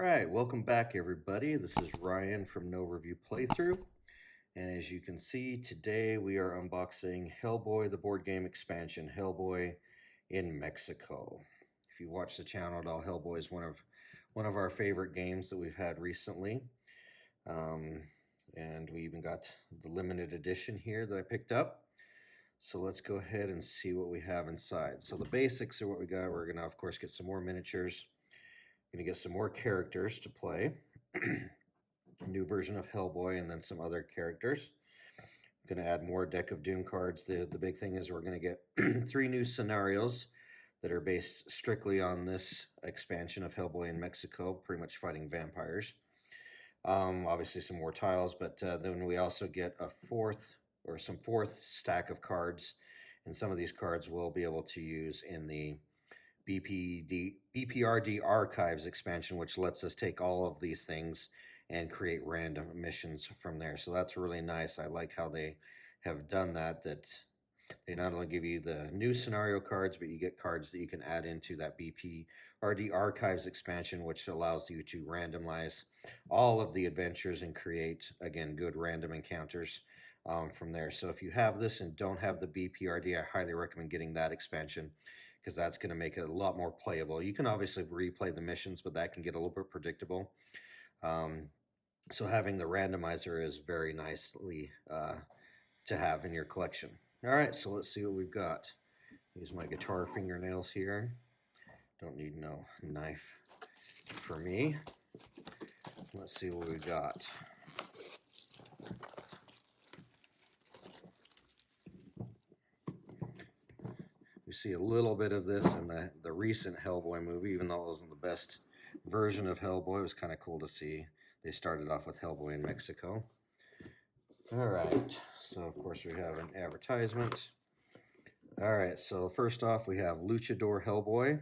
Alright, welcome back everybody. This is Ryan from No Review Playthrough. And as you can see, today we are unboxing Hellboy, the board game expansion, Hellboy in Mexico. If you watch the channel at all, Hellboy is one of our favorite games that we've had recently. And we even got the limited edition here that I picked up. So let's go ahead and see what we have inside. So the basics are what we got. We're going to, of course, get some more miniatures. Going to get some more characters to play. A new version of Hellboy and then some other characters. Going to add more Deck of Doom cards. The big thing is we're going to get 3 new scenarios that are based strictly on this expansion of Hellboy in Mexico, pretty much fighting vampires. Obviously some more tiles, but then we also get a fourth stack of cards, and some of these cards we'll be able to use in the BPRD Archives expansion, which lets us take all of these things and create random missions from there. So that's really nice. I like how they have done that they not only give you the new scenario cards, but you get cards that you can add into that BPRD Archives expansion, which allows you to randomize all of the adventures and create, again, good random encounters from there. So if you have this and don't have the BPRD, I highly recommend getting that expansion, because that's going to make it a lot more playable. You can obviously replay the missions, but that can get a little bit predictable. So having the randomizer is very nicely to have in your collection. All right, so let's see what we've got. Use my guitar fingernails here. Don't need no knife for me. Let's see what we've got. You see a little bit of this in the recent Hellboy movie, even though it wasn't the best version of Hellboy. It was kind of cool to see. They started off with Hellboy in Mexico. All right, so of course we have an advertisement. All right, so first off we have Luchador Hellboy.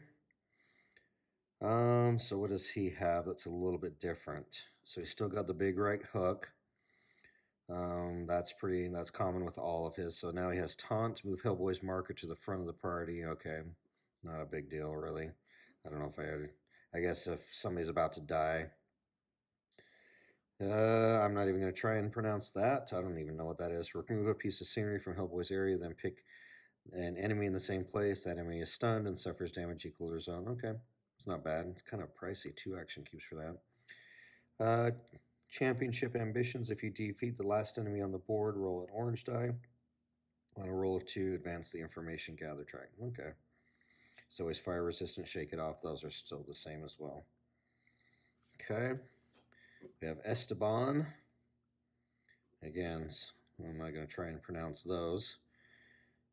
So what does he have that's a little bit different? So he's still got the big right hook. That's common with all of his. So now he has taunt, move Hellboy's marker to the front of the party. Okay, not a big deal really. I don't know if I guess if somebody's about to die. I'm not even going to try and pronounce that. I don't even know what that is. Remove a piece of scenery from Hellboy's area, then pick an enemy in the same place. That enemy is stunned and suffers damage equal to his own. Okay, it's not bad. It's kind of pricey. 2 action cubes for that. Championship ambitions. If you defeat the last enemy on the board, roll an orange die. On a roll of 2, advance the information gather track. Okay. So he's fire resistant, shake it off. Those are still the same as well. Okay. We have Esteban. Again, I'm not going to try and pronounce those.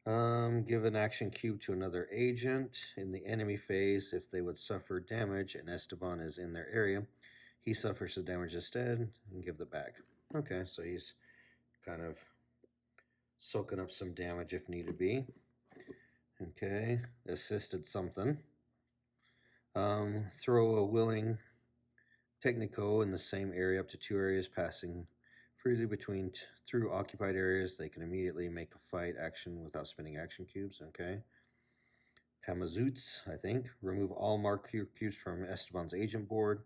Give an action cube to another agent in the enemy phase if they would suffer damage and Esteban is in their area. He suffers the damage instead and give the back. Okay, so he's kind of soaking up some damage if need be. Okay, assisted something. Throw a willing Technico in the same area up to 2 areas, passing freely between through occupied areas. They can immediately make a fight action without spending action cubes. Okay. Kamazoots, I think. Remove all marked cubes from Esteban's agent board.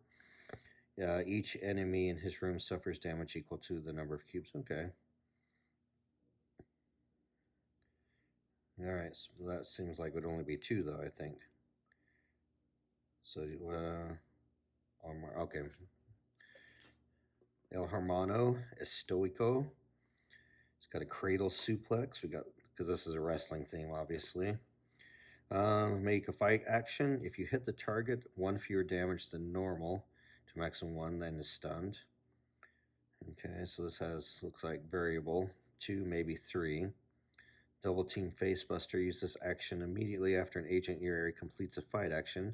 Each enemy in his room suffers damage equal to the number of cubes. Okay. All right, so that seems like it would only be 2, though, I think. So, okay. El Hermano Estoico. It's got a cradle suplex. We got, because this is a wrestling theme, obviously. Make a fight action. If you hit the target, 1 fewer damage than normal to maximum 1, then is stunned. Okay, so this looks like variable 2, maybe 3. Double team facebuster. Use this action immediately after an agent in your area completes a fight action.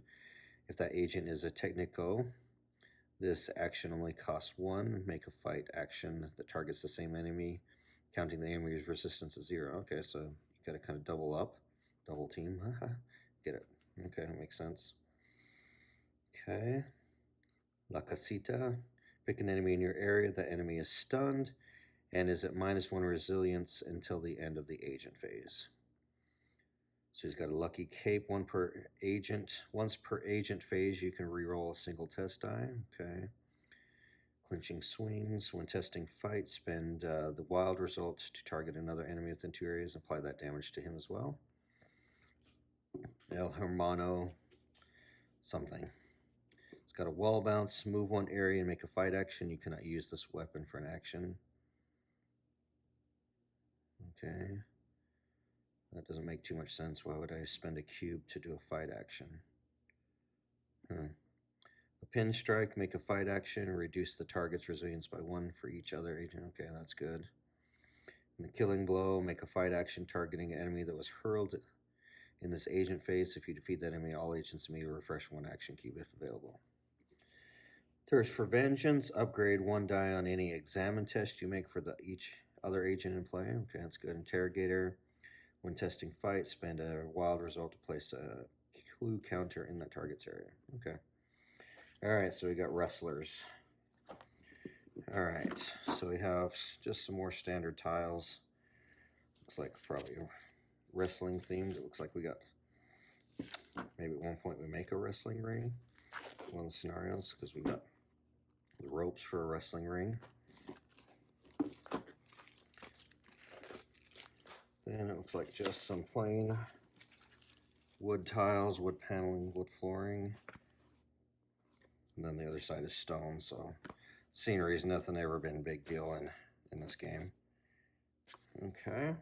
If that agent is a Technico, this action only costs 1. Make a fight action that targets the same enemy, counting the enemy's resistance as 0. Okay, so you got to kind of double team. Get it? Okay, that makes sense. Okay. La Casita. Pick an enemy in your area. That enemy is stunned and is at -1 resilience until the end of the agent phase. So he's got a lucky cape, once per agent phase, you can reroll a single test die. Okay. Clinching swings. When testing fight, spend the wild result to target another enemy within 2 areas and apply that damage to him as well. El Hermano something. It's got a wall bounce. Move 1 area and make a fight action. You cannot use this weapon for an action. Okay. That doesn't make too much sense. Why would I spend a cube to do a fight action? A pin strike, make a fight action, and reduce the target's resilience by 1 for each other agent. Okay, that's good. And the killing blow, make a fight action targeting an enemy that was hurled in this agent phase. If you defeat that enemy, all agents immediately refresh 1 action cube if available. Thirst for Vengeance, upgrade 1 die on any examine test you make for each other agent in play. Okay, that's good. Interrogator, when testing fight, spend a wild result to place a clue counter in that target's area. Okay. Alright, so we got wrestlers. Alright, so we have just some more standard tiles. Looks like probably wrestling themed. It looks like we got, maybe at one point we make a wrestling ring. One of the scenarios, because we got the ropes for a wrestling ring. Then it looks like just some plain wood tiles, wood paneling, wood flooring. And then the other side is stone, so scenery is nothing ever been a big deal in this game. Okay.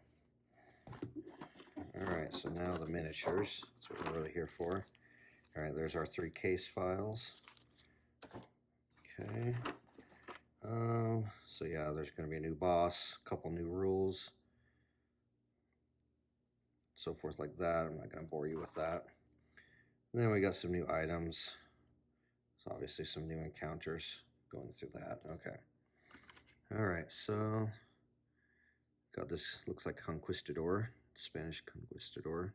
Alright, so now the miniatures. That's what we're really here for. Alright, there's our 3 case files. Okay. So yeah, there's going to be a new boss, a couple new rules, so forth like that. I'm not going to bore you with that. And then we got some new items. So obviously some new encounters going through that. Okay. Alright, so got this, looks like Conquistador, Spanish Conquistador,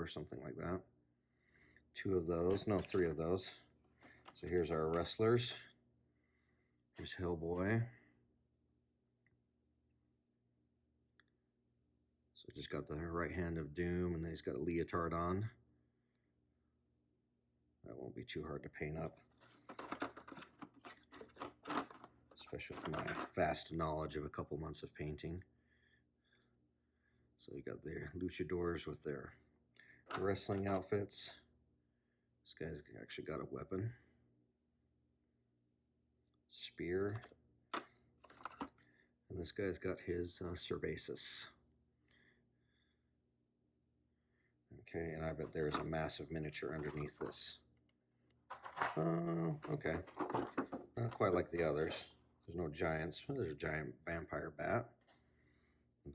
something like that. 2 of those, no, 3 of those. So here's our wrestlers. Here's Hellboy. So just got the right hand of Doom, and then he's got a leotard on. That won't be too hard to paint up, especially with my vast knowledge of a couple months of painting. So you got their luchadors with their wrestling outfits. This guy's actually got a weapon. Spear. And this guy's got his cervasis. Okay, and I bet there's a massive miniature underneath this. Okay. Not quite like the others. There's no giants. There's a giant vampire bat.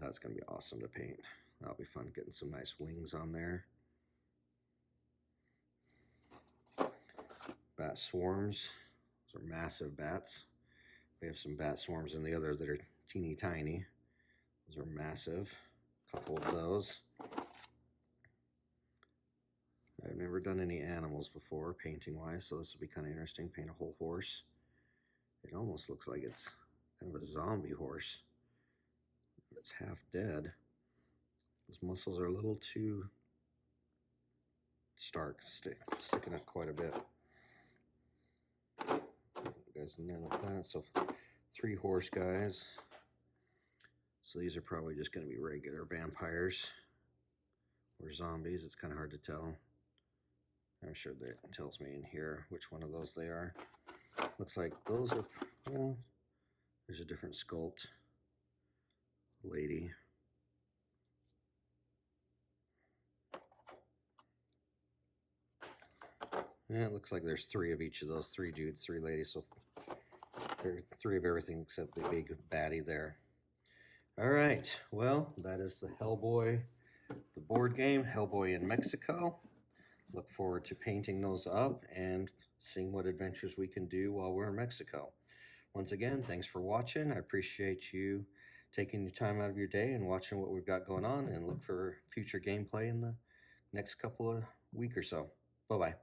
That's going to be awesome to paint. That'll be fun getting some nice wings on there. Bat swarms. Those are massive bats. We have some bat swarms in the other that are teeny tiny. Those are massive. A couple of those. I've never done any animals before, painting-wise, so this will be kind of interesting. Paint a whole horse. It almost looks like it's kind of a zombie horse. It's half dead. His muscles are a little too stark, sticking up quite a bit. You guys in there like that. So 3 horse guys. So these are probably just going to be regular vampires or zombies. It's kind of hard to tell. I'm sure that it tells me in here which one of those they are. Looks like those are, well, there's a different sculpt. Lady. Yeah, it looks like there's 3 of each of those. 3 dudes, 3 ladies. So there's 3 of everything except the big baddie there. All right. Well, that is the Hellboy, the board game, Hellboy in Mexico. Look forward to painting those up and seeing what adventures we can do while we're in Mexico. Once again, thanks for watching. I appreciate you taking your time out of your day and watching what we've got going on, and look for future gameplay in the next couple of weeks or so. Bye-bye.